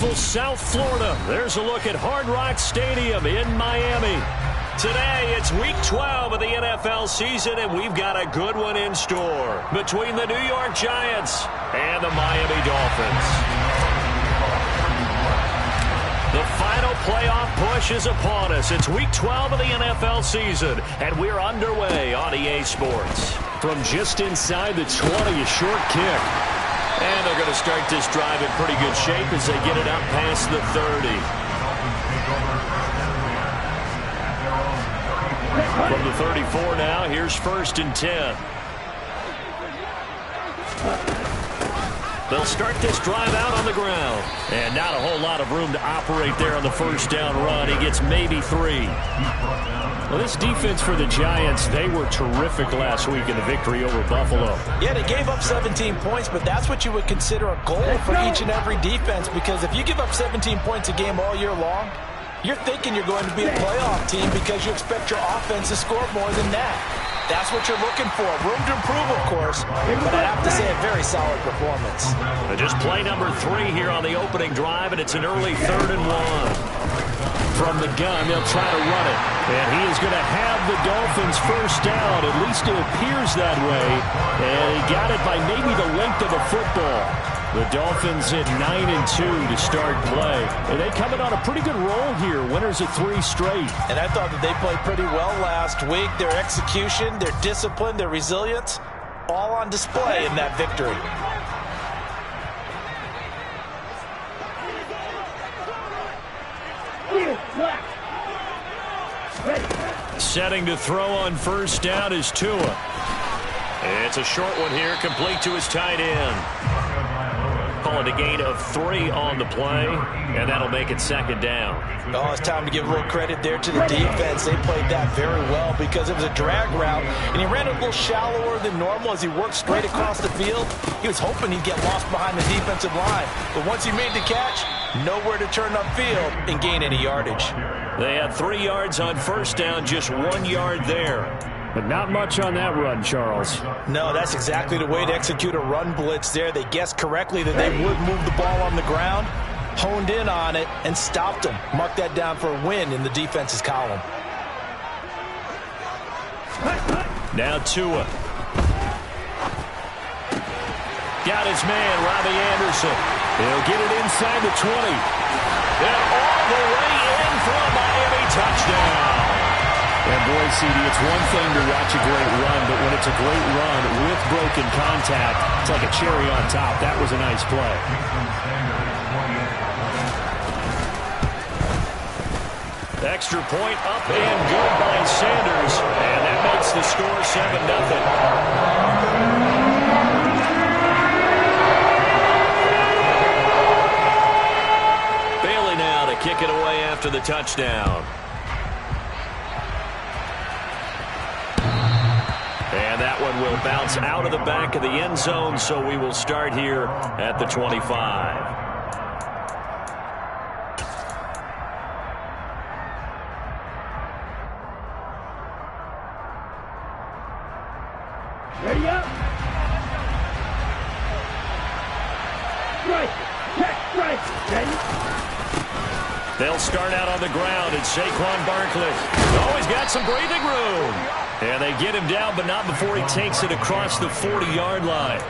beautiful South Florida. There's a look at Hard Rock Stadium in Miami. Today, it's Week 12 of the NFL season, and we've got a good one in store between the New York Giants and the Miami Dolphins. The final playoff push is upon us. It's Week 12 of the NFL season, and we're underway on EA Sports. From just inside the 20, a short kick. And they're going to start this drive in pretty good shape as they get it up past the 30. From the 34 now, here's 1st and 10. They'll start this drive out on the ground. And not a whole lot of room to operate there on the first down run. He gets maybe 3. Well, this defense for the Giants, they were terrific last week in the victory over Buffalo. Yeah, they gave up 17 points, but that's what you would consider a goal for each and every defense, because if you give up 17 points a game all year long, you're thinking you're going to be a playoff team because you expect your offense to score more than that. That's what you're looking for. Room to improve, of course, but I'd have to say a very solid performance. Just play number 3 here on the opening drive, and it's an early 3rd and 1. From the gun, they'll try to run it. And he is going to have the Dolphins first down. At least it appears that way. And he got it by maybe the length of a football. The Dolphins at 9-2 to start play. And they coming on a pretty good roll here. Winners of 3 straight. And I thought that they played pretty well last week. Their execution, their discipline, their resilience, all on display in that victory. Setting to throw on first down is Tua. It's a short one here, complete to his tight end. Calling a gain of 3 on the play, and that'll make it 2nd down. Oh, it's time to give a little credit there to the defense. They played that very well because it was a drag route, and he ran a little shallower than normal as he worked straight across the field. He was hoping he'd get lost behind the defensive line, but once he made the catch, nowhere to turn upfield and gain any yardage. They had 3 yards on first down, just 1 yard there. But not much on that run, Charles. No, that's exactly the way to execute a run blitz there. They guessed correctly that they would move the ball on the ground, honed in on it, and stopped them. Mark that down for a win in the defense's column. Now Tua. Got his man, Robbie Anderson. He'll get it inside the 20. And all the way in for a Miami touchdown. And boy, CD, it's one thing to watch a great run, but when it's a great run with broken contact, it's like a cherry on top. That was a nice play. Extra point up and good by Sanders. And that makes the score 7-0. Bailey now to kick it away after the touchdown. And that one will bounce out of the back of the end zone, so we will start here at the 25. Ready up. Right. Check. Right. Ready. They'll start out on the ground, and Saquon Barkley. Oh, he's got some breathing room. And they get him down, but not before he takes it across the 40-yard line.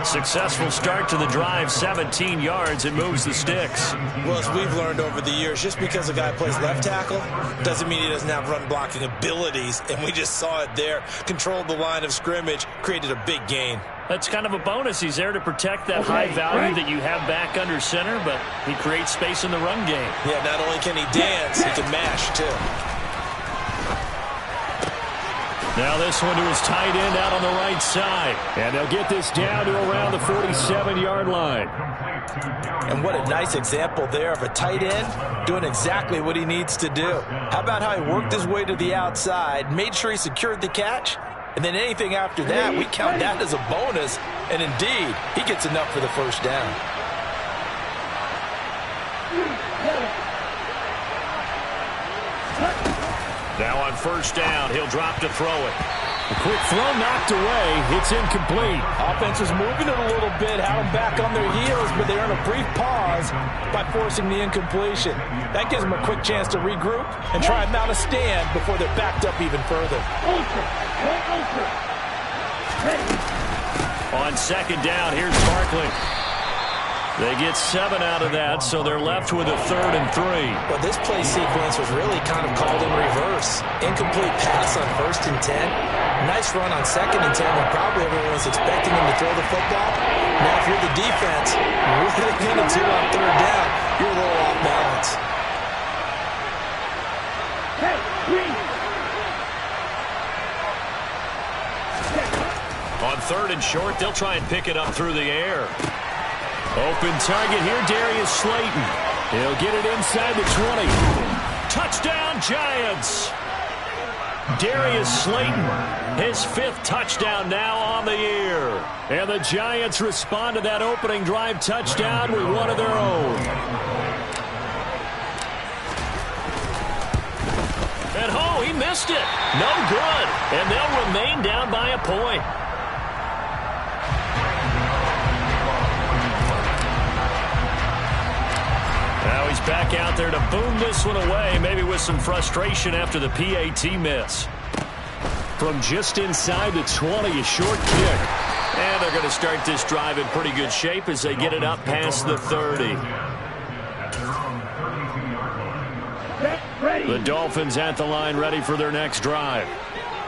Successful start to the drive, 17 yards, and moves the sticks. Well, as we've learned over the years, just because a guy plays left tackle doesn't mean he doesn't have run-blocking abilities, and we just saw it there. Controlled the line of scrimmage, created a big gain. That's kind of a bonus. He's there to protect that high value that you have back under center, but he creates space in the run game. Yeah, not only can he dance, he can mash, too. Now this one to his tight end out on the right side. And they'll get this down to around the 47-yard line. And what a nice example there of a tight end doing exactly what he needs to do. How about how he worked his way to the outside, made sure he secured the catch, and then anything after that, we count that as a bonus. And indeed, he gets enough for the first down. Now on first down, he'll drop to throw it. A quick throw knocked away. It's incomplete. Offense was moving it a little bit, had them back on their heels, but they're in a brief pause by forcing the incompletion. That gives them a quick chance to regroup and try and mount a stand before they're backed up even further. On second down, here's Barkley. They get 7 out of that, so they're left with a 3rd and 3. Well, this play sequence was really kind of called in reverse. Incomplete pass on 1st and 10. Nice run on 2nd and 10 when probably everyone was expecting him to throw the football. Now, if you're the defense, what are they going to do on 3rd down? You're a little off balance. On 3rd and short, they'll try and pick it up through the air. Open target here, Darius Slayton. He'll get it inside the 20. Touchdown, Giants! Darius Slayton, his 5th touchdown now on the year. And the Giants respond to that opening drive touchdown with one of their own. And oh, he missed it. No good. And they'll remain down by a point. Now he's back out there to boom this one away, maybe with some frustration after the PAT miss. From just inside the 20, a short kick. And they're going to start this drive in pretty good shape as they get it up past the 30. The Dolphins at the line ready for their next drive.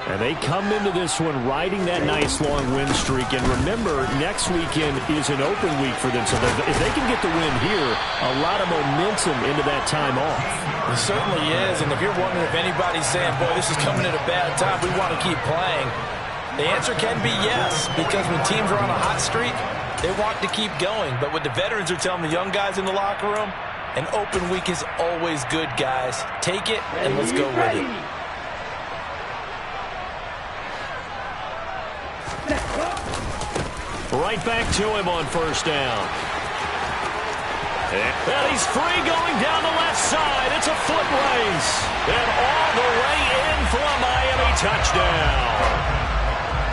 And they come into this one riding that nice long win streak. And remember, next weekend is an open week for them. So if they can get the win here, a lot of momentum into that time off. It certainly is. And if you're wondering if anybody's saying, boy, this is coming at a bad time, we want to keep playing, the answer can be yes. Because when teams are on a hot streak, they want to keep going. But what the veterans are telling the young guys in the locker room, an open week is always good, guys. Take it and let's go with it. Right back to him on 1st down. And he's free going down the left side. It's a foot race. And all the way in for a Miami touchdown.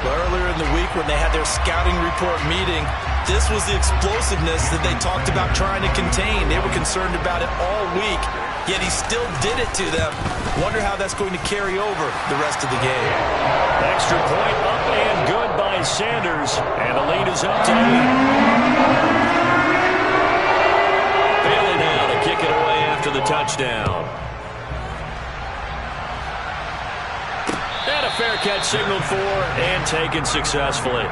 Earlier in the week when they had their scouting report meeting, this was the explosiveness that they talked about trying to contain. They were concerned about it all week, yet he still did it to them. Wonder how that's going to carry over the rest of the game. Extra point up and good by Sanders, and the lead is up to 8. Bailey now to kick it away after the touchdown. And a fair catch signaled for and taken successfully.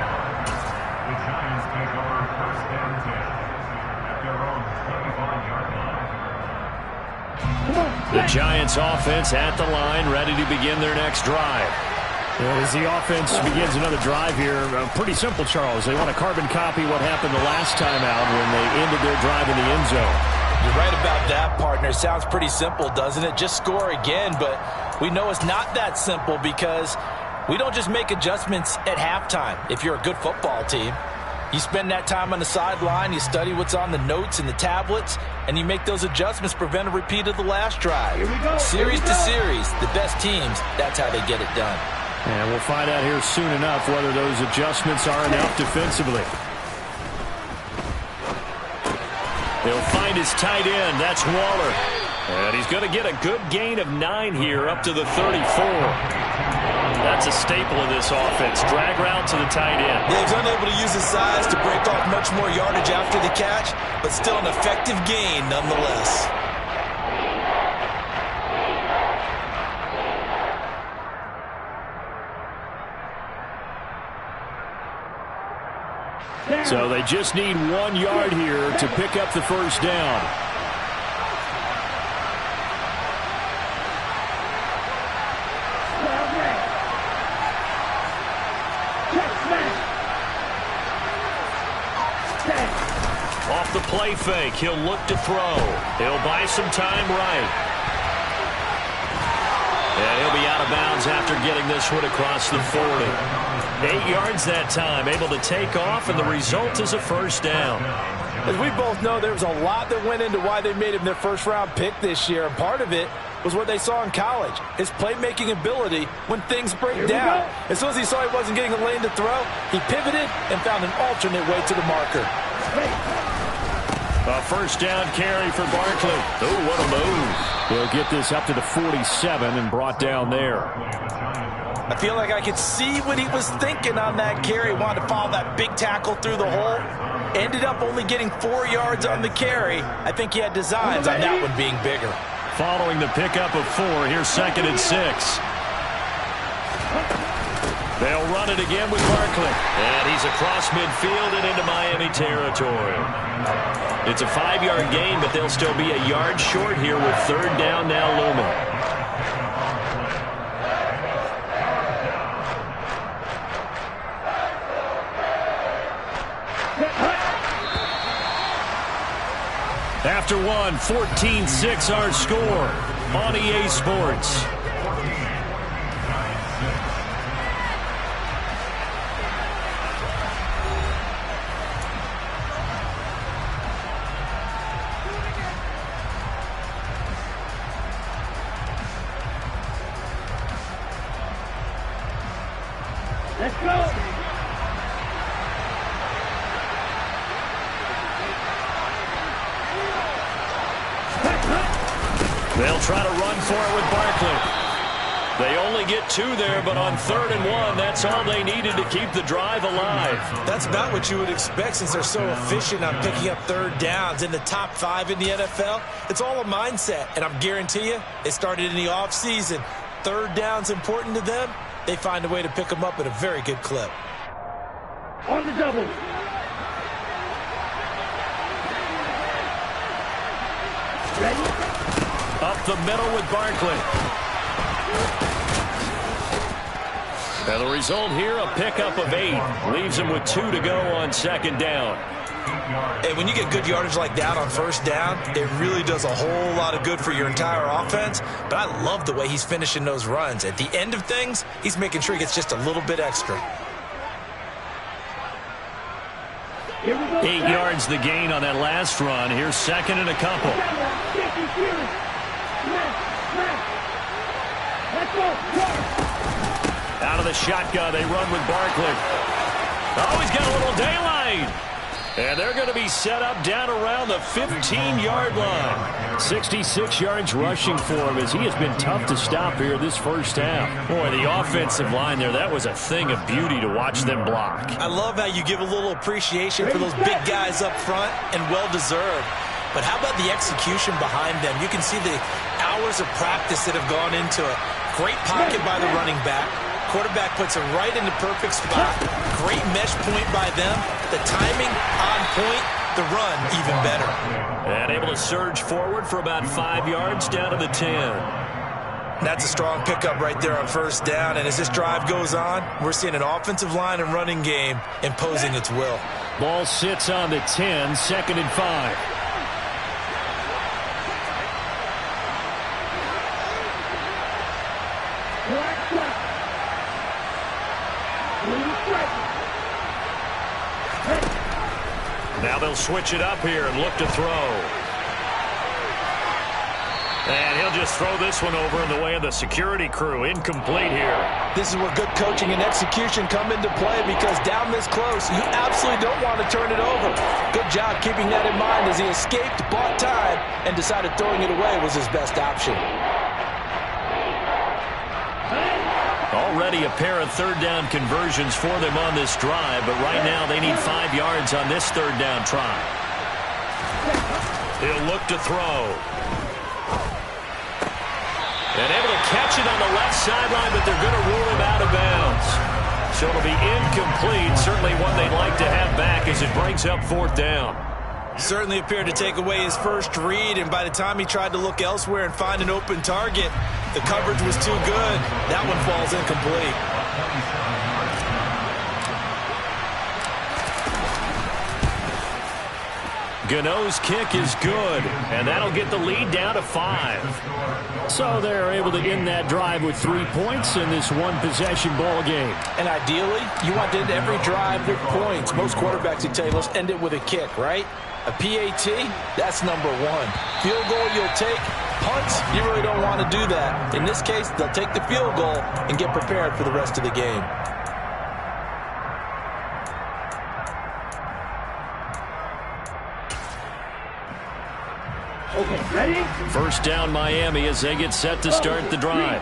The Giants offense at the line, ready to begin their next drive. As the offense begins another drive here, pretty simple, Charles. They want to carbon copy what happened the last time out when they ended their drive in the end zone. You're right about that, partner. Sounds pretty simple, doesn't it? Just score again, but we know it's not that simple because we don't just make adjustments at halftime if you're a good football team. You spend that time on the sideline, you study what's on the notes and the tablets, and you make those adjustments, prevent a repeat of the last drive. Series to series, the best teams, that's how they get it done. And we'll find out here soon enough whether those adjustments are enough defensively. They'll find his tight end. That's Waller. And he's going to get a good gain of 9 here up to the 34. That's a staple of this offense. Drag route to the tight end. Yeah, he's unable to use his size to break off much more yardage after the catch, but still an effective gain nonetheless. So they just need 1 yard here to pick up the 1st down. Off the play fake, he'll look to throw. He'll buy some time right. And he'll be out of bounds after getting this one across the 40. 8 yards that time, able to take off, and the result is a 1st down. As we both know, there was a lot that went into why they made him their first-round pick this year. And part of it was what they saw in college, his playmaking ability when things break down. As soon as he saw he wasn't getting a lane to throw, he pivoted and found an alternate way to the marker. A first down carry for Barkley. Oh, what a move. He'll get this up to the 47 and brought down there. I feel like I could see what he was thinking on that carry. Wanted to follow that big tackle through the hole. Ended up only getting 4 yards on the carry. I think he had designs on that one being bigger. Following the pickup of 4, here's 2nd and 6. They'll run it again with Barkley. And he's across midfield and into Miami territory. It's a 5-yard gain, but they'll still be a yard short here with 3rd down now looming. After one, 14-6 our score on EA Sports. Let's go. They'll try to run for it with Barkley. They only get 2 there, but on 3rd and 1, that's all they needed to keep the drive alive. That's about what you would expect since they're so efficient on picking up 3rd downs in the top 5 in the NFL. It's all a mindset, and I'm guarantee you, it started in the offseason. 3rd down's important to them. They find a way to pick them up at a very good clip. On the double. Ready? Up the middle with Barkley. And the result here, a pickup of 8. Leaves him with 2 to go on 2nd down. Hey, when you get good yardage like that on 1st down, it really does a whole lot of good for your entire offense. But I love the way he's finishing those runs. At the end of things, he's making sure he gets just a little bit extra. 8 yards the gain on that last run. Here's 2nd and a couple. Out of the shotgun, they run with Barkley. Oh, he's got a little daylight. And they're going to be set up down around the 15-yard line. 66 yards rushing for him as he has been tough to stop here this first half. Boy, the offensive line there, that was a thing of beauty to watch them block. I love how you give a little appreciation for those big guys up front, and well-deserved. But how about the execution behind them? You can see the hours of practice that have gone into it. Great pocket by the running back. Quarterback puts it right in the perfect spot. Great mesh point by them. The timing on point. The run even better. And able to surge forward for about 5 yards down to the 10. That's a strong pickup right there on 1st down. And as this drive goes on, we're seeing an offensive line and running game imposing its will. Ball sits on the 10, 2nd and 5. Now they'll switch it up here and look to throw. And he'll just throw this one over in the way of the security crew. Incomplete here. This is where good coaching and execution come into play, because down this close, you absolutely don't want to turn it over. Good job keeping that in mind as he escaped, bought time, and decided throwing it away was his best option. Already a pair of 3rd down conversions for them on this drive, but right now they need 5 yards on this 3rd down try. He'll look to throw. And able to catch it on the left sideline, but they're going to rule him out of bounds. So it'll be incomplete, certainly one they'd like to have back as it brings up 4th down. Certainly appeared to take away his first read, and by the time he tried to look elsewhere and find an open target, the coverage was too good. That one falls incomplete. Gano's kick is good, and that'll get the lead down to 5. So they're able to end that drive with 3 points in this one-possession ball game. And ideally, you want to end every drive with points. Most quarterbacks would tell you, let's end it with a kick, right? A PAT, that's number 1. Field goal you'll take, punts, you really don't want to do that. In this case, they'll take the field goal and get prepared for the rest of the game. Okay, ready? First down Miami as they get set to start the drive.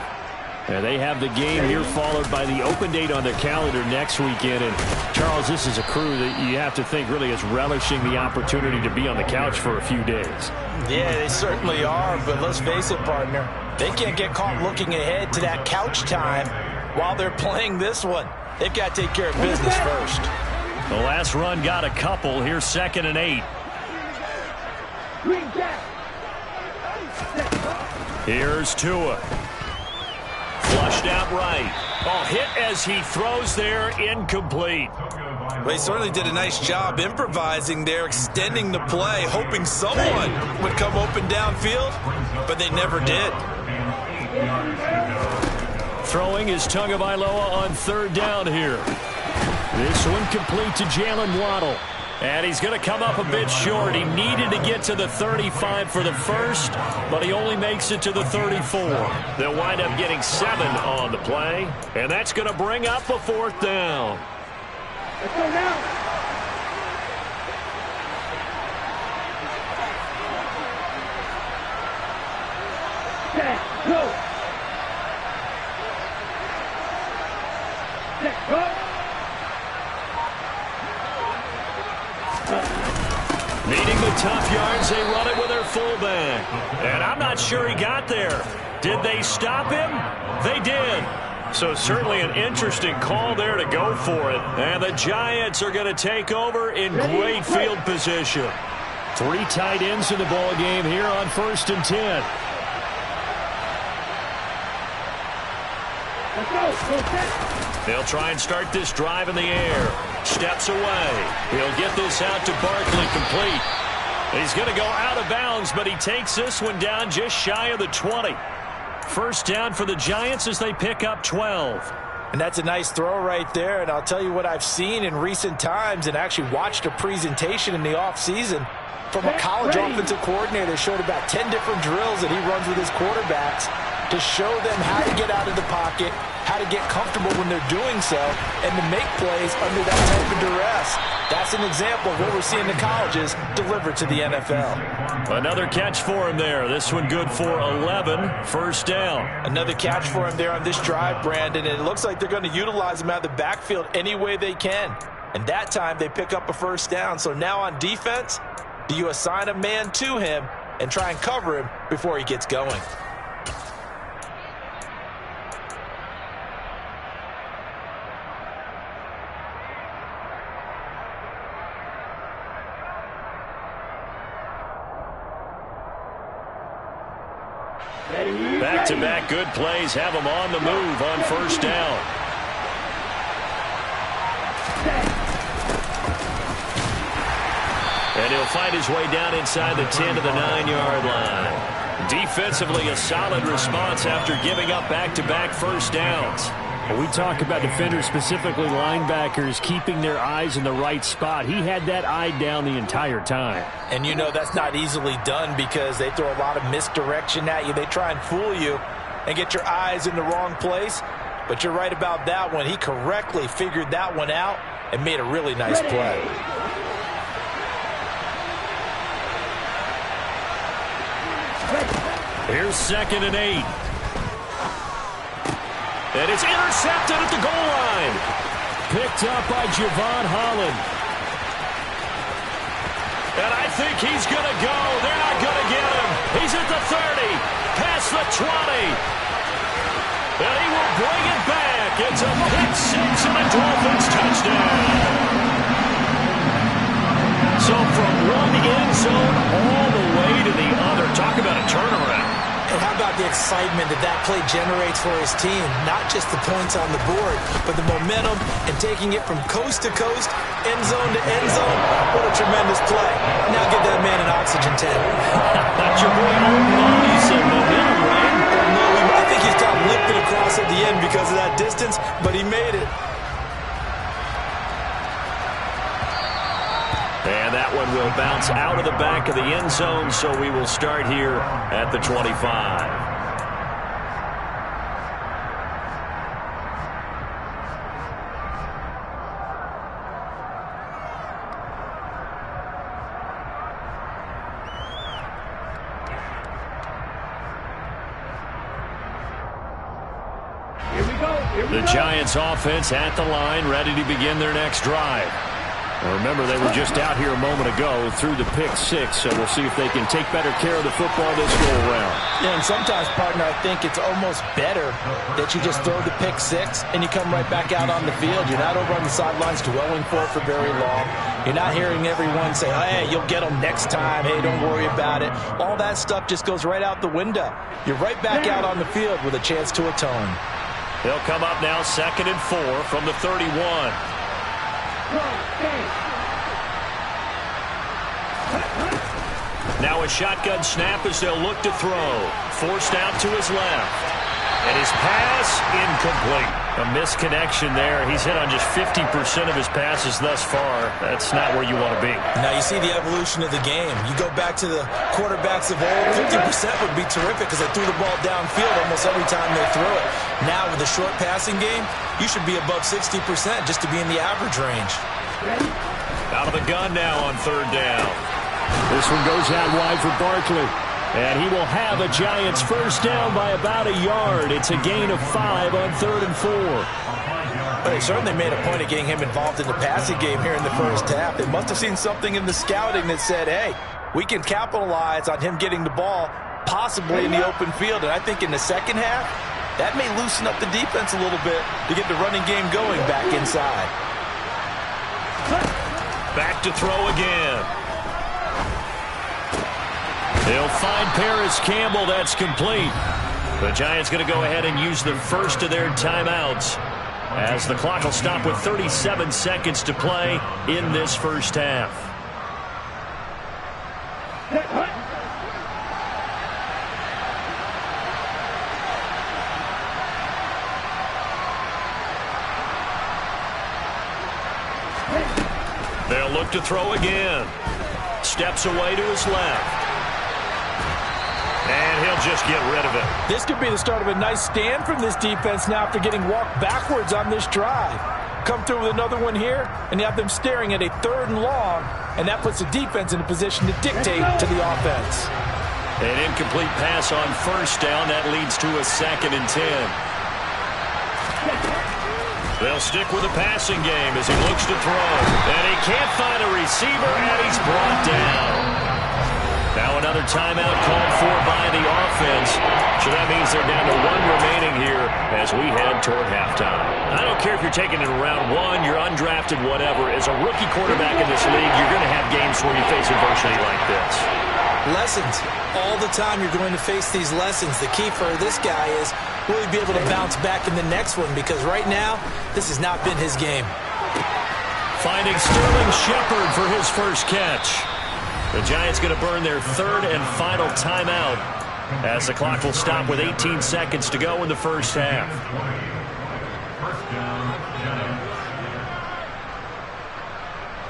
And they have the game here followed by the open date on their calendar next weekend. And, Charles, this is a crew that you have to think really is relishing the opportunity to be on the couch for a few days. Yeah, they certainly are, but let's face it, partner. They can't get caught looking ahead to that couch time while they're playing this one. They've got to take care of business first. The last run got a couple. Here's 2nd and 8. Green Jack. Here's Tua. Flushed out right. Oh, hit as he throws there, incomplete. They certainly did a nice job improvising there, extending the play, hoping someone would come open downfield, but they never did. Throwing is Tagovailoa on 3rd down here. This one complete to Jalen Waddle. And he's going to come up a bit short. He needed to get to the 35 for the first, but he only makes it to the 34. They'll wind up getting 7 on the play, and that's going to bring up a 4th down. Let's go now. Set, go. Set, go. Needing the tough yards, they run it with their fullback. And I'm not sure he got there. Did they stop him? They did. So certainly an interesting call there to go for it. And the Giants are going to take over in great field position. 3 tight ends in the ball game here on 1st and 10. Let's go. Go set. They'll try and start this drive in the air. Steps away. He'll get this out to Barkley, complete. He's going to go out of bounds, but he takes this one down just shy of the 20. First down for the Giants as they pick up 12. And that's a nice throw right there. And I'll tell you what I've seen in recent times and actually watched a presentation in the offseason from a college offensive coordinator that showed about 10 different drills that he runs with his quarterbacks to show them how to get out of the pocket, how to get comfortable when they're doing so, and to make plays under that type of duress. That's an example of what we're seeing in the colleges delivered to the NFL. Another catch for him there. This one good for 11. First down. Another catch for him there on this drive, Brandon, and it looks like they're going to utilize him out of the backfield any way they can. And that time they pick up a first down. So now on defense, do you assign a man to him and try and cover him before he gets going? Back-to-back good plays have him on the move on first down. And he'll find his way down inside the 10 to the 9-yard line. Defensively, a solid response after giving up back-to-back first downs. We talk about defenders, specifically linebackers, keeping their eyes in the right spot. He had that eye down the entire time. And you know that's not easily done because they throw a lot of misdirection at you. They try and fool you and get your eyes in the wrong place. But you're right about that one. He correctly figured that one out and made a really nice play. Here's 2nd and 8. And it's intercepted at the goal line. Picked up by Javon Holland. And I think he's going to go. They're not going to get him. He's at the 30, past the 20. And he will bring it back. It's a pick six and a Dolphins touchdown. So from one end zone all the way to the other. Talk about a turnaround. And how about the excitement that that play generates for his team? Not just the points on the board, but the momentum and taking it from coast to coast, end zone to end zone. What a tremendous play. Now give that man an oxygen tank. Your boy needs some momentum, right? No, I think he's got limping across at the end because of that distance, but he made it. And that one will bounce out of the back of the end zone, so we will start here at the 25. The Giants offense at the line, ready to begin their next drive. Now remember, they were just out here a moment ago through the pick six, so we'll see if they can take better care of the football this go-around. Yeah, and sometimes, partner, I think it's almost better that you just throw the pick six and you come right back out on the field. You're not over on the sidelines dwelling for very long. You're not hearing everyone say, hey, you'll get them next time. Hey, don't worry about it. All that stuff just goes right out the window. You're right back out on the field with a chance to atone. They'll come up now 2nd and 4 from the 31. Now a shotgun snap as they'll look to throw. Forced out to his left. And his pass incomplete. A misconnection there. He's hit on just 50% of his passes thus far. That's not where you want to be. Now you see the evolution of the game. You go back to the quarterbacks of old, 50% would be terrific because they threw the ball downfield almost every time they threw it. Now with the short passing game, you should be above 60% just to be in the average range. Out of the gun now on 3rd down. This one goes out wide for Barkley. And he will have a Giants first down by about a yard. It's a gain of 5 on 3rd and 4. But they certainly made a point of getting him involved in the passing game here in the first half. They must have seen something in the scouting that said, hey, we can capitalize on him getting the ball possibly in the open field. And I think in the second half, that may loosen up the defense a little bit to get the running game going back inside. Back to throw again. They'll find Paris Campbell. That's complete. The Giants going to go ahead and use the first of their timeouts as the clock will stop with 37 seconds to play in this first half. They'll look to throw again. Steps away to his left. And he'll just get rid of it. This could be the start of a nice stand from this defense now after getting walked backwards on this drive. Come through with another one here, and you have them staring at a 3rd and long, and that puts the defense in a position to dictate to the offense. An incomplete pass on 1st down. That leads to a 2nd and 10. They'll stick with the passing game as he looks to throw. And he can't find a receiver, and he's brought down. Now another timeout called for by the offense. So that means they're down to 1 remaining here as we head toward halftime. I don't care if you're taking it in round 1, you're undrafted, whatever. As a rookie quarterback in this league, you're going to have games where you face adversity like this. Lessons. All the time you're going to face these lessons. The key for this guy is will he be able to bounce back in the next one, because right now, this has not been his game. Finding Sterling Shepard for his first catch. The Giants going to burn their 3rd and final timeout as the clock will stop with 18 seconds to go in the first half.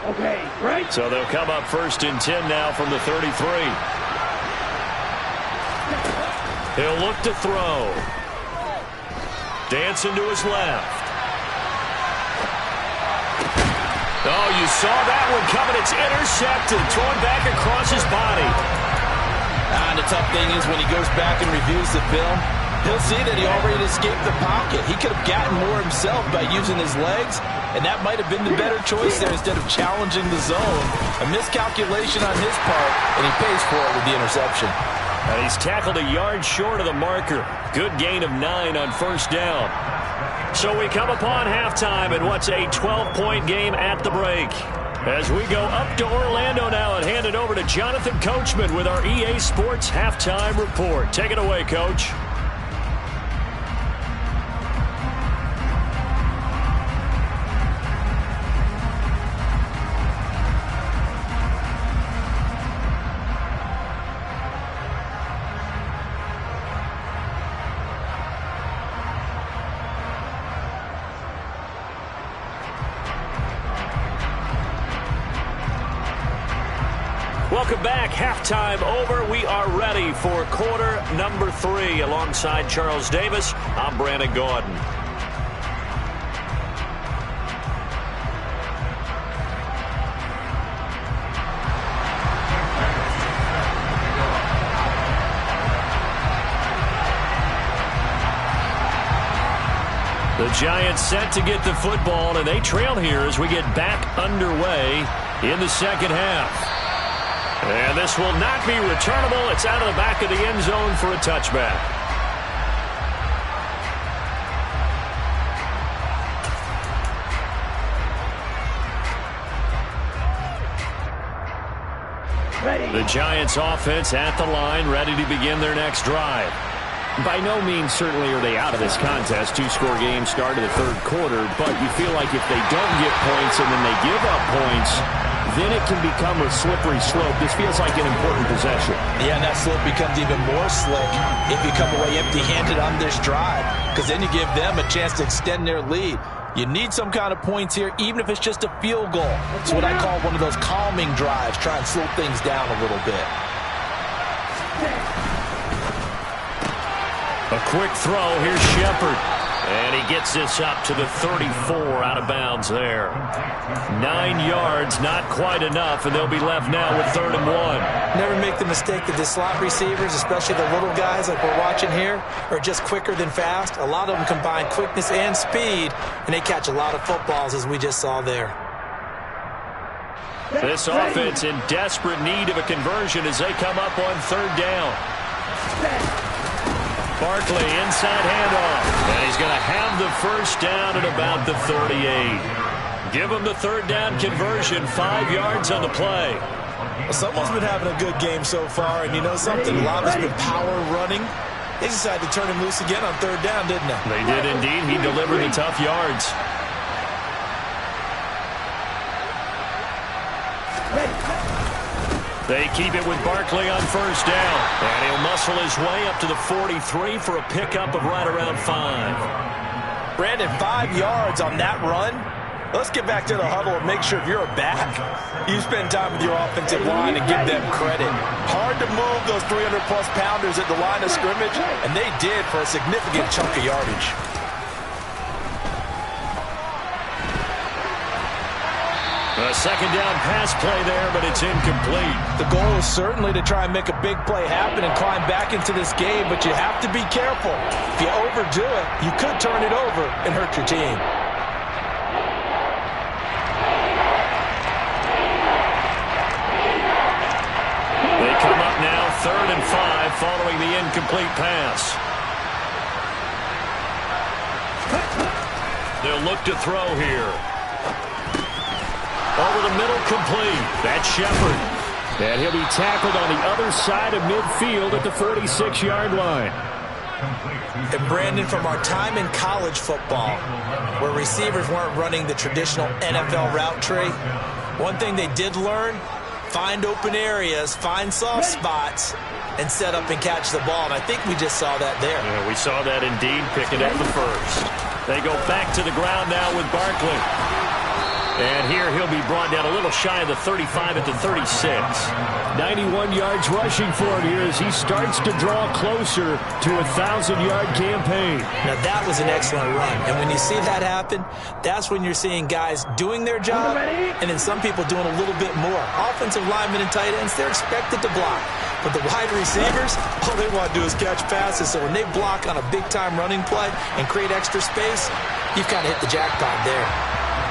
Okay, right. So they'll come up 1st and 10 now from the 33. He'll look to throw. Dancing to his left. Oh, you saw that one coming. It's intercepted. Thrown back across his body. And the tough thing is when he goes back and reviews the film, he'll see that he already escaped the pocket. He could have gotten more himself by using his legs, and that might have been the better choice there instead of challenging the zone. A miscalculation on his part, and he pays for it with the interception. And he's tackled a yard short of the marker. Good gain of 9 on 1st down. So we come upon halftime in what's a 12-point game at the break. As we go up to Orlando now and hand it over to Jonathan Coachman with our EA Sports Halftime Report. Take it away, Coach. Welcome back. Halftime over. We are ready for quarter number 3. Alongside Charles Davis, I'm Brandon Gordon. The Giants set to get the football, and they trail here as we get back underway in the second half. And this will not be returnable. It's out of the back of the end zone for a touchback. The Giants offense at the line, ready to begin their next drive. By no means certainly are they out of this contest. 2-score game start of the third quarter, but you feel like if they don't get points and then they give up points, then it can become a slippery slope. This feels like an important possession. Yeah, and that slope becomes even more slick if you come away empty-handed on this drive, because then you give them a chance to extend their lead. You need some kind of points here, even if it's just a field goal. It's what I call one of those calming drives, try and slow things down a little bit. A quick throw. Here's Shepard. And he gets this up to the 34, out of bounds there. 9 yards, not quite enough, and they'll be left now with 3rd and 1. Never make the mistake that the slot receivers, especially the little guys like we're watching here, are just quicker than fast. A lot of them combine quickness and speed, and they catch a lot of footballs, as we just saw there. This offense in desperate need of a conversion as they come up on 3rd down. Barkley, inside handoff, and he's going to have the first down at about the 38. Give him the 3rd down conversion, 5 yards on the play. Well, someone's been having a good game so far, and you know something? A lot of it's been power running. They decided to turn him loose again on 3rd down, didn't they? They did indeed. He delivered the tough yards. They keep it with Barkley on 1st down. And he'll muscle his way up to the 43 for a pickup of right around 5. Brandon, 5 yards on that run. Let's get back to the huddle and make sure if you're a back, you spend time with your offensive line and give them credit. Hard to move those 300-plus pounders at the line of scrimmage, and they did for a significant chunk of yardage. A 2nd down pass play there, but it's incomplete. The goal is certainly to try and make a big play happen and climb back into this game, but you have to be careful. If you overdo it, you could turn it over and hurt your team. They come up now 3rd and 5 following the incomplete pass. They'll look to throw here. Over the middle, complete. That's Shepard. And he'll be tackled on the other side of midfield at the 46-yard line. And Brandon, from our time in college football, where receivers weren't running the traditional NFL route tree, one thing they did learn, find open areas, find soft spots, and set up and catch the ball. And I think we just saw that there. Yeah, we saw that indeed, picking up the first. They go back to the ground now with Barkley. And here he'll be brought down a little shy of the 35 at the 36. 91 yards rushing for him here as he starts to draw closer to a 1,000-yard campaign. Now that was an excellent run. And when you see that happen, that's when you're seeing guys doing their job and then some people doing a little bit more. Offensive linemen and tight ends, they're expected to block. But the wide receivers, all they want to do is catch passes. So when they block on a big-time running play and create extra space, you've kind of hit the jackpot there.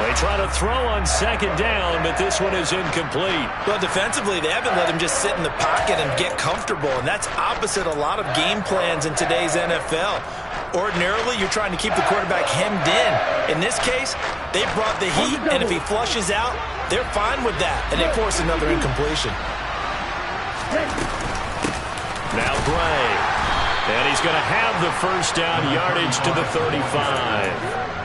They try to throw on 2nd down, but this one is incomplete. Well, defensively, they haven't let him just sit in the pocket and get comfortable, and that's opposite a lot of game plans in today's NFL. Ordinarily, you're trying to keep the quarterback hemmed in. In this case, they brought the heat, and if he flushes out, they're fine with that, and they force another incompletion. Now Gray, and he's going to have the first down, yardage to the 35.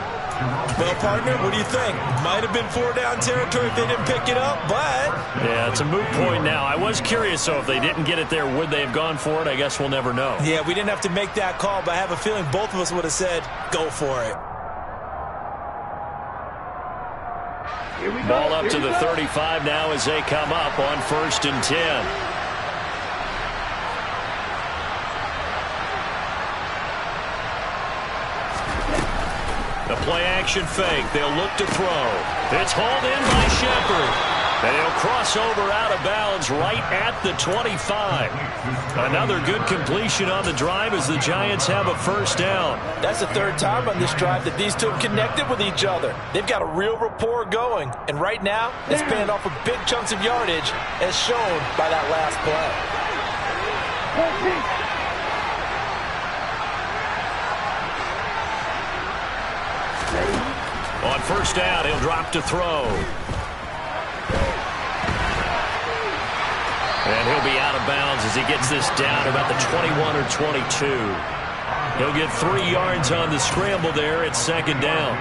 Well, partner, what do you think? Might have been 4-down territory if they didn't pick it up, but... Yeah, it's a moot point now. I was curious, so if they didn't get it there, would they have gone for it? I guess we'll never know. Yeah, we didn't have to make that call, but I have a feeling both of us would have said, go for it. Here we go. Ball up to the 35 now as they come up on 1st and 10. The play-action fake. They'll look to throw. It's hauled in by Shepard. And he'll cross over out of bounds right at the 25. Another good completion on the drive as the Giants have a 1st down. That's the 3rd time on this drive that these two have connected with each other. They've got a real rapport going. And right now, it's paying off with big chunks of yardage as shown by that last play. On 1st down, he'll drop to throw. And he'll be out of bounds as he gets this down about the 21 or 22. He'll get 3 yards on the scramble there at 2nd down.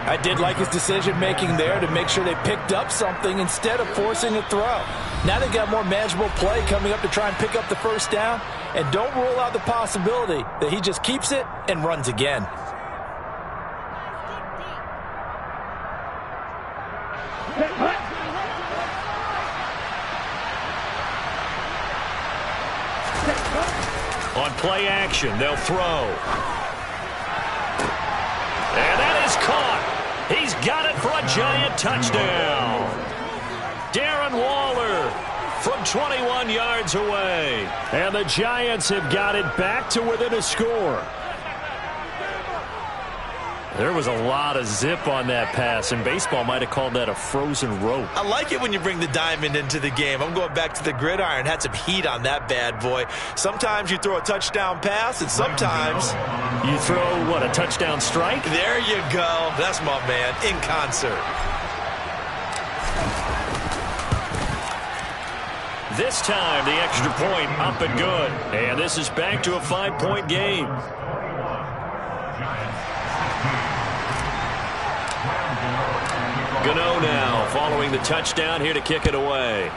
I did like his decision-making there to make sure they picked up something instead of forcing a throw. Now they've got more manageable play coming up to try and pick up the 1st down. And don't rule out the possibility that he just keeps it and runs again. On play action, they'll throw. And that is caught. He's got it for a Giant touchdown. Darren Waller from 21 yards away. And the Giants have got it back to within a score. There was a lot of zip on that pass, and baseball might have called that a frozen rope. I like it when you bring the diamond into the game. I'm going back to the gridiron. Had some heat on that bad boy. Sometimes you throw a touchdown pass, and sometimes you throw, what, a touchdown strike? There you go. That's my man, in concert. This time, the extra point up and good. And this is back to a 5-point game. Gano now following the touchdown here to kick it away.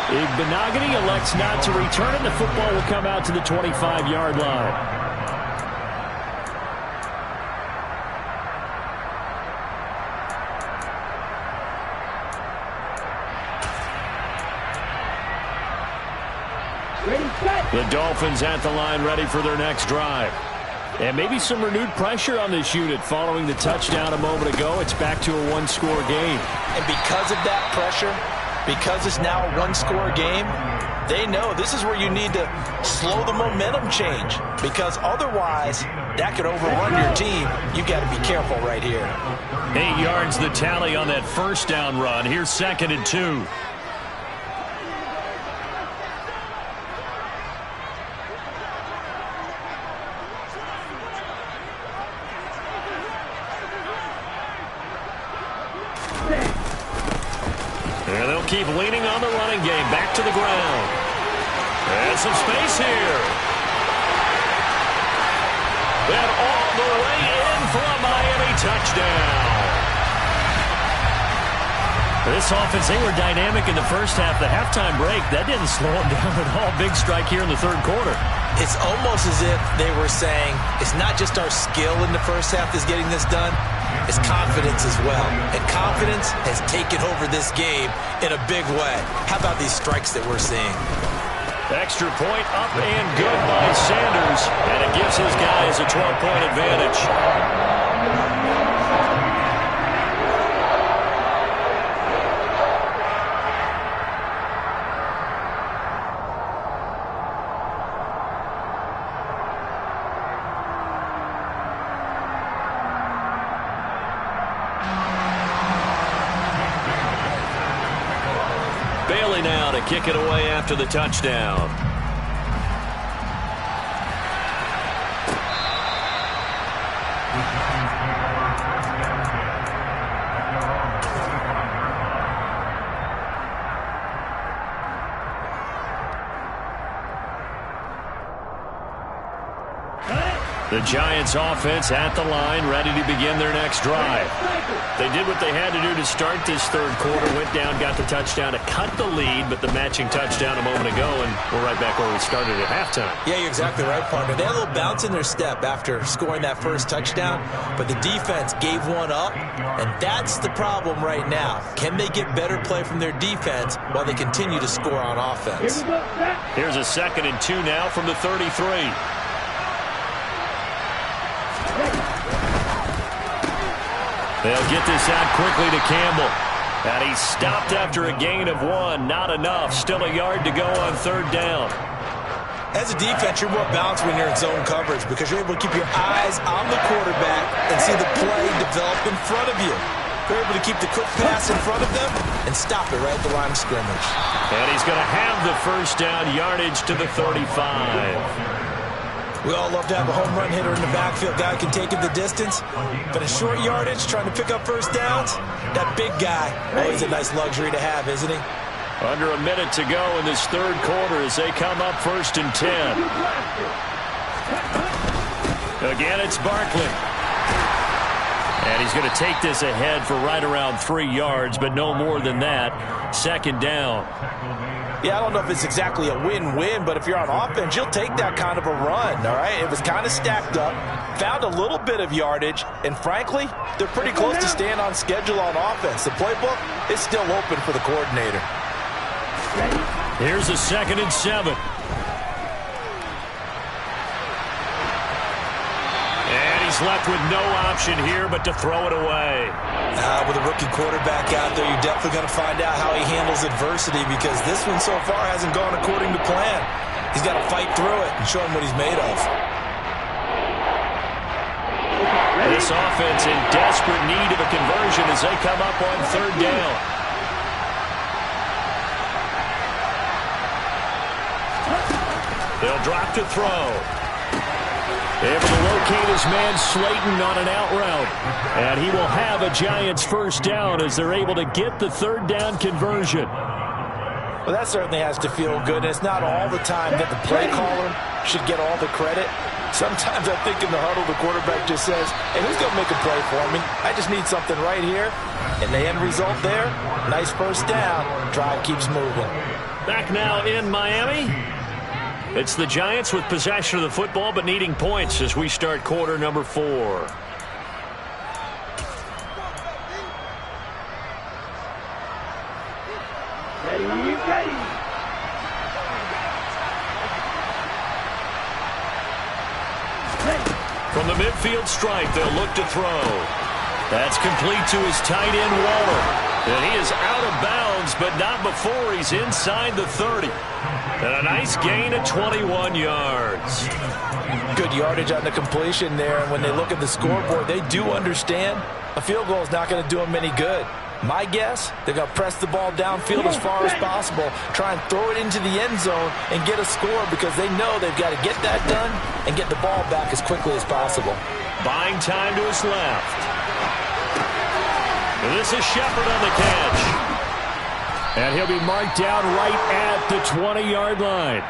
Benogany elects not to return it. The football will come out to the 25-yard line. The Dolphins at the line ready for their next drive. And maybe some renewed pressure on this unit following the touchdown a moment ago. It's back to a 1-score game. And because of that pressure, because it's now a 1-score game, they know this is where you need to slow the momentum change. Because otherwise, that could overrun your team. You got to be careful right here. 8 yards the tally on that 1st down run. Here's 2nd and 2. And they'll keep leaning on the running game. Back to the ground. And some space here. And all the way in for a Miami touchdown. This offense, they were dynamic in the first half. The halftime break, that didn't slow them down at all. Big strike here in the 3rd quarter. It's almost as if they were saying, it's not just our skill in the first half that's getting this done. It's confidence as well. And confidence has taken over this game in a big way. How about these strikes that we're seeing? Extra point up and good by Sanders. And it gives his guys a 12-point advantage. Bailey now to kick it away after the touchdown. The Giants offense at the line, ready to begin their next drive. They did what they had to do to start this third quarter, went down, got the touchdown to cut the lead, but the matching touchdown a moment ago, and we're right back where we started at halftime. Yeah, you're exactly right, partner. They had a little bounce in their step after scoring that first touchdown, but the defense gave one up, and that's the problem right now. Can they get better play from their defense while they continue to score on offense? Here's a 2nd and 2 now from the 33. They'll get this out quickly to Campbell. And he's stopped after a gain of 1. Not enough. Still a yard to go on 3rd down. As a defense, you're more balanced when you're in zone coverage because you're able to keep your eyes on the quarterback and see the play develop in front of you. You're able to keep the quick pass in front of them and stop it right at the line of scrimmage. And he's going to have the 1st down, yardage to the 35. We all love to have a home run hitter in the backfield. Guy can take it the distance. But in short yardage, trying to pick up 1st downs, that big guy, always a nice luxury to have, isn't he? Under a minute to go in this 3rd quarter as they come up 1st and 10. Again, it's Barkley. And he's going to take this ahead for right around 3 yards, but no more than that. 2nd down. Yeah, I don't know if it's exactly a win-win, but if you're on offense, you'll take that kind of a run, all right? It was kind of stacked up, found a little bit of yardage, and frankly, they're pretty close to staying on schedule on offense. The playbook is still open for the coordinator. Here's a 2nd and 7. And he's left with no option here but to throw it away. With a rookie quarterback out there, you're definitely going to find out how he handles adversity because this one so far hasn't gone according to plan. He's got to fight through it and show him what he's made of. This offense in desperate need of a conversion as they come up on 3rd down. They'll drop to throw. Able to locate his man Slayton on an out route. And he will have a Giants 1st down as they're able to get the 3rd down conversion. Well, that certainly has to feel good. And it's not all the time that the play caller should get all the credit. Sometimes I think in the huddle the quarterback just says, hey, who's going to make a play for me? I just need something right here. And the end result there, nice 1st down. Drive keeps moving. Back now in Miami. It's the Giants with possession of the football but needing points as we start quarter number 4. Ready. From the midfield stripe, they'll look to throw. That's complete to his tight end, Waller. And he is out of bounds, but not before he's inside the 30. And a nice gain of 21 yards. Good yardage on the completion there. And when they look at the scoreboard, they do understand a field goal is not going to do them any good. My guess, they're going to press the ball downfield as far as possible, try and throw it into the end zone and get a score because they know they've got to get that done and get the ball back as quickly as possible. Buying time to his left. This is Shepard on the catch. And he'll be marked down right at the 20-yard line.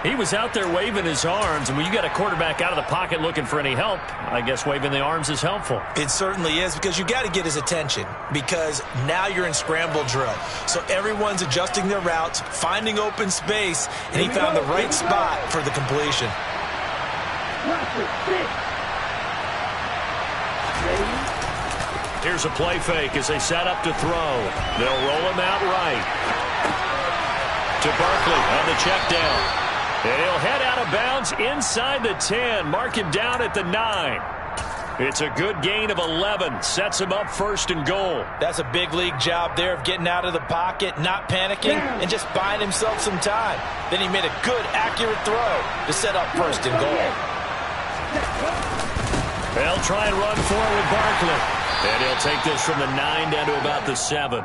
He was out there waving his arms, and when you got a quarterback out of the pocket looking for any help, I guess waving the arms is helpful. It certainly is because you got to get his attention because now you're in scramble drill. So everyone's adjusting their routes, finding open space, and he found the right spot for the completion. Here's a play fake as they set up to throw. They'll roll him out right. To Barkley on the check down. And he'll head out of bounds inside the 10. Mark him down at the 9. It's a good gain of 11. Sets him up 1st and goal. That's a big league job there of getting out of the pocket, not panicking, and just buying himself some time. Then he made a good, accurate throw to set up 1st and goal. They'll try and run forward Barkley. And he'll take this from the 9 down to about the 7.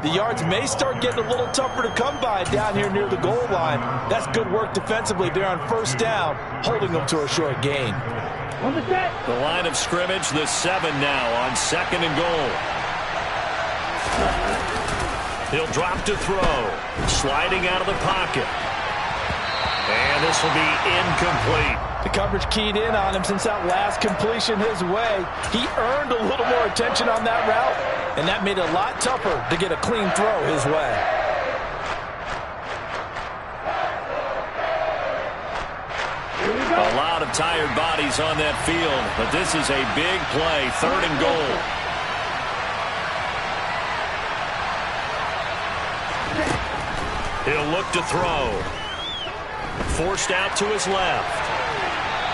The yards may start getting a little tougher to come by down here near the goal line. That's good work defensively there on 1st down, holding them to a short gain. The line of scrimmage, the 7 now on 2nd and goal. He'll drop to throw, sliding out of the pocket. And this will be incomplete. The coverage keyed in on him since that last completion his way. He earned a little more attention on that route, and that made it a lot tougher to get a clean throw his way. A lot of tired bodies on that field, but this is a big play, 3rd and goal. He'll look to throw. Forced out to his left.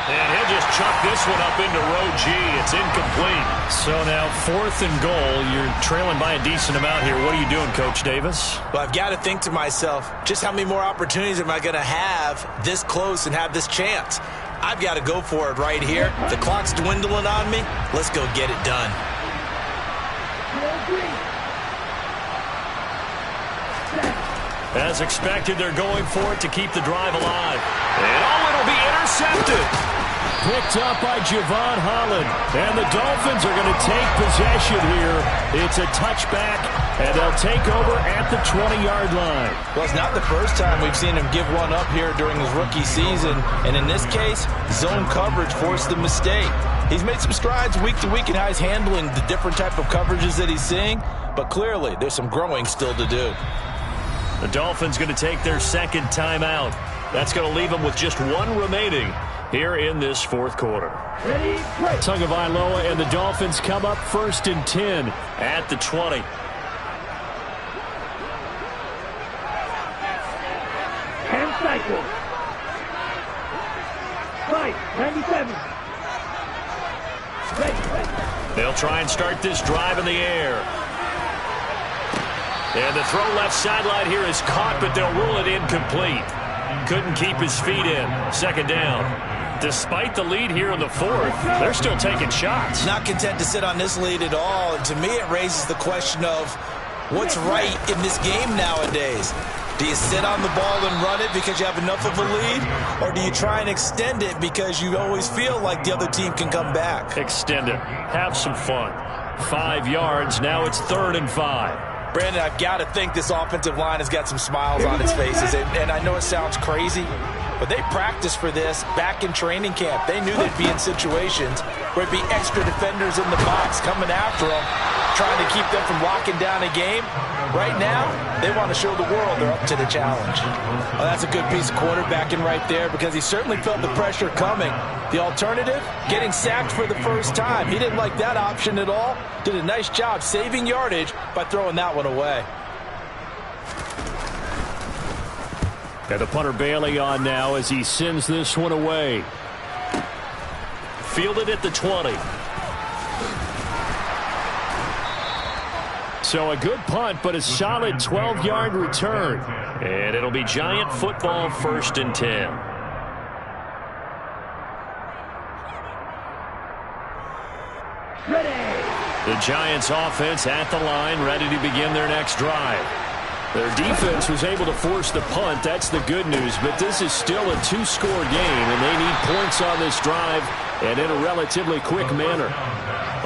And he'll just chuck this one up into row G. It's incomplete. So now 4th and goal. You're trailing by a decent amount here. What are you doing, Coach Davis? Well, I've got to think to myself, just how many more opportunities am I going to have this close and have this chance? I've got to go for it right here. The clock's dwindling on me. Let's go get it done. As expected, they're going for it to keep the drive alive. And it'll be intercepted. Picked up by Javon Holland. And the Dolphins are going to take possession here. It's a touchback, and they'll take over at the 20-yard line. Well, it's not the first time we've seen him give one up here during his rookie season. And in this case, zone coverage forced the mistake. He's made some strides week to week in how he's handling the different type of coverages that he's seeing. But clearly, there's some growing still to do. The Dolphins going to take their 2nd timeout. That's going to leave them with just 1 remaining here in this 4th quarter. Tagovailoa and the Dolphins come up 1st and 10 at the 20. And cycle. Right, 97. Ready. They'll try and start this drive in the air. And the throw left sideline here is caught, but they'll rule it incomplete. Couldn't keep his feet in. 2nd down. Despite the lead here in the 4th, they're still taking shots. Not content to sit on this lead at all. And to me, it raises the question of what's right in this game nowadays. Do you sit on the ball and run it because you have enough of a lead? Or do you try and extend it because you always feel like the other team can come back? Extend it. Have some fun. 5 yards. Now it's 3rd and 5. Brandon, I've got to think this offensive line has got some smiles on its faces. And I know it sounds crazy, but they practiced for this back in training camp. They knew they'd be in situations where it'd be extra defenders in the box coming after them, trying to keep them from locking down a game. Right now, they want to show the world they're up to the challenge. Well, that's a good piece of quarterbacking right there because he certainly felt the pressure coming. The alternative, getting sacked for the first time. He didn't like that option at all. Did a nice job saving yardage by throwing that one away. And the punter Bailey on now as he sends this one away. Fielded at the 20. So a good punt, but a solid 12-yard return. And it'll be Giant football 1st and 10. Ready. The Giants offense at the line, ready to begin their next drive. Their defense was able to force the punt. That's the good news, but this is still a 2-score game, and they need points on this drive and in a relatively quick manner.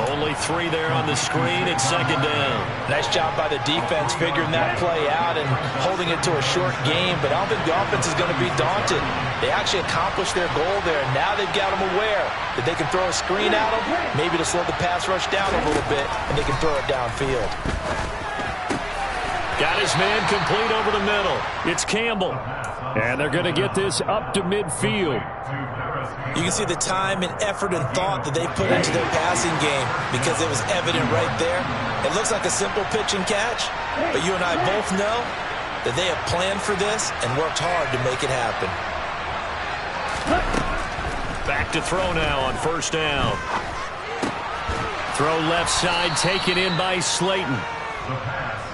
Only 3 there on the screen. It's 2nd down. Nice job by the defense figuring that play out and holding it to a short game, but I don't think the offense is going to be daunted. They actually accomplished their goal there. Now they've got them aware that they can throw a screen at them, maybe to slow the pass rush down a little bit, and they can throw it downfield. Got his man complete over the middle. It's Campbell. And they're going to get this up to midfield. You can see the time and effort and thought that they put into their passing game because it was evident right there. It looks like a simple pitch and catch, but you and I both know that they have planned for this and worked hard to make it happen. Back to throw now on 1st down. Throw left side taken in by Slayton.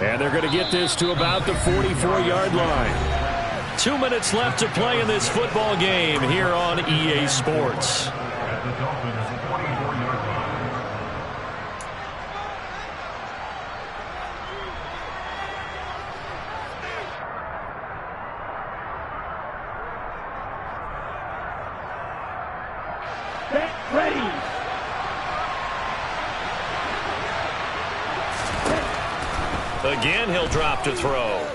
And they're going to get this to about the 44-yard line. 2 minutes left to play in this football game here on EA Sports. Set, ready. Again, he'll drop to throw.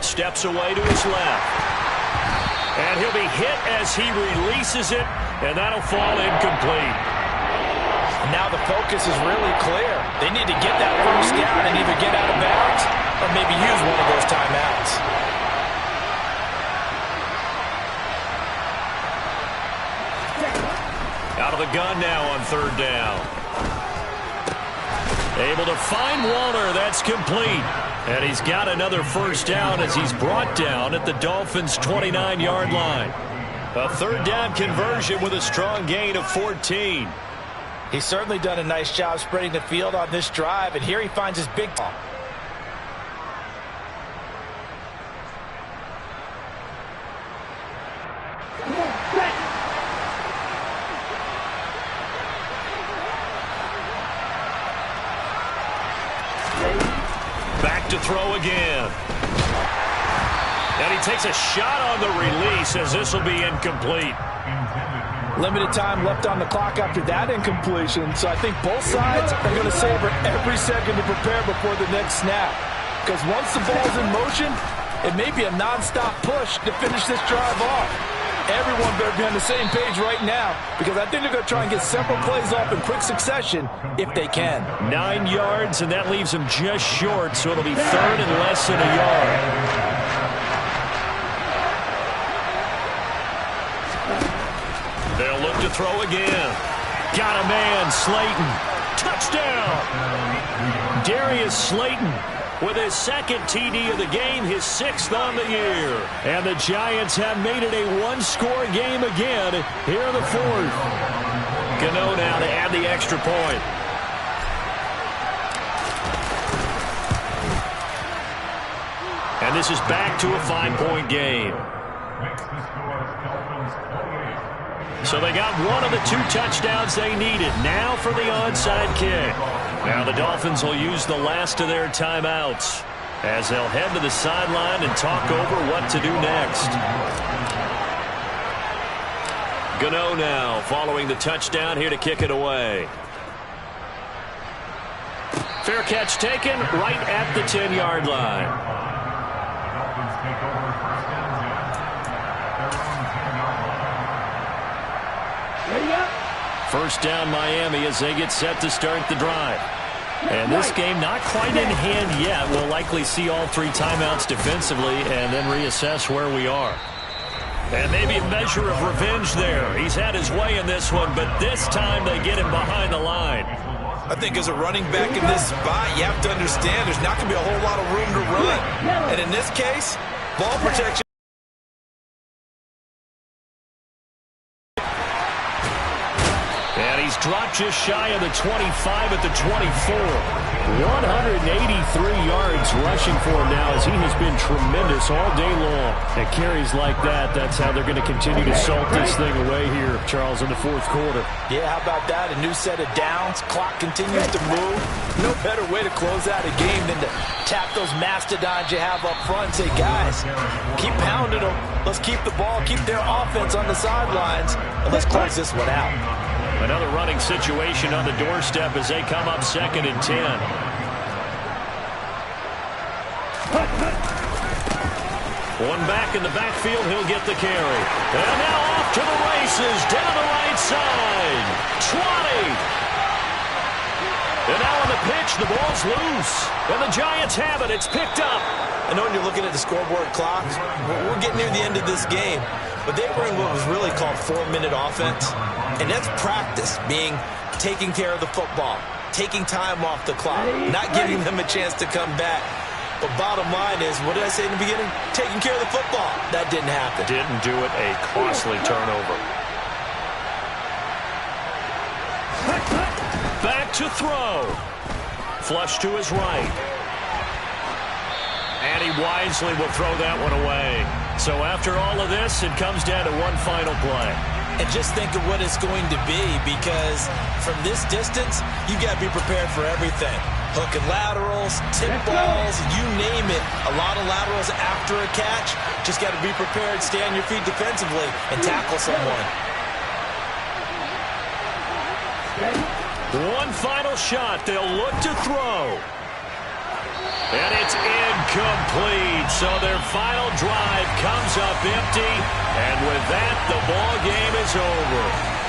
Steps away to his left. And he'll be hit as he releases it And that'll fall incomplete. Now the focus is really clear. They need to get that first down and either get out of bounds or maybe use one of those timeouts. Out of the gun now on third down. Able to find Walter. That's complete. And he's got another first down as he's brought down at the Dolphins' 29-yard line. A third down conversion with a strong gain of 14. He's certainly done a nice job spreading the field on this drive, and here he finds his big ball. Back to throw again. And he takes a shot on the release as this will be incomplete. Limited time left on the clock after that incompletion, so I think both sides are going to savor every second to prepare before the next snap. Because once the ball's in motion, it may be a non-stop push to finish this drive off. Everyone better be on the same page right now, because I think they're going to try and get several plays off in quick succession if they can. 9 yards, and that leaves him just short, so it'll be third and less than a yard. They'll look to throw again. Got a man, Slayton. Touchdown! Darius Slayton with his second TD of the game, his 6th on the year. And the Giants have made it a one-score game again here in the 4th. Gano now to add the extra point. And this is back to a 5-point game. So they got one of the 2 touchdowns they needed. Now for the onside kick. Now the Dolphins will use the last of their timeouts as they'll head to the sideline and talk over what to do next. Gano now following the touchdown here to kick it away. Fair catch taken right at the 10-yard line. First down Miami as they get set to start the drive. And this game not quite in hand yet. We'll likely see all 3 timeouts defensively and then reassess where we are. And maybe a measure of revenge there. He's had his way in this one, but this time they get him behind the line. I think as a running back in this spot, you have to understand there's not going to be a whole lot of room to run. And in this case, ball protection. Dropped just shy of the 25 at the 24. 183 yards rushing for him now as he has been tremendous all day long. And carries like that, that's how they're going to continue to salt this thing away here, Charles, in the 4th quarter. Yeah, how about that? A new set of downs. Clock continues to move. No better way to close out a game than to tap those mastodons you have up front and say, guys, keep pounding them. Let's keep the ball, keep their offense on the sidelines, and let's close this one out. Another running situation on the doorstep as they come up 2nd and 10. One back in the backfield, he'll get the carry. And now off to the races, down the right side. 20. And now on the pitch, the ball's loose. And the Giants have it. It's picked up. I know when you're looking at the scoreboard clocks, we're getting near the end of this game. But they bring what was really called 4-minute offense. And that's practice, being taking care of the football, taking time off the clock, not giving them a chance to come back. But bottom line is, what did I say in the beginning? Taking care of the football. That didn't happen. Didn't do it. A costly turnover. Back to throw. Flush to his right. And he wisely will throw that one away. So after all of this, it comes down to one final play. And just think of what it's going to be, because from this distance, you got to be prepared for everything. Hook and laterals, tip balls, you name it. A lot of laterals after a catch. Just got to be prepared, stay on your feet defensively, and tackle someone. One final shot. They'll look to throw. And it's incomplete. So their final drive comes up empty. And with that, the ball game is over.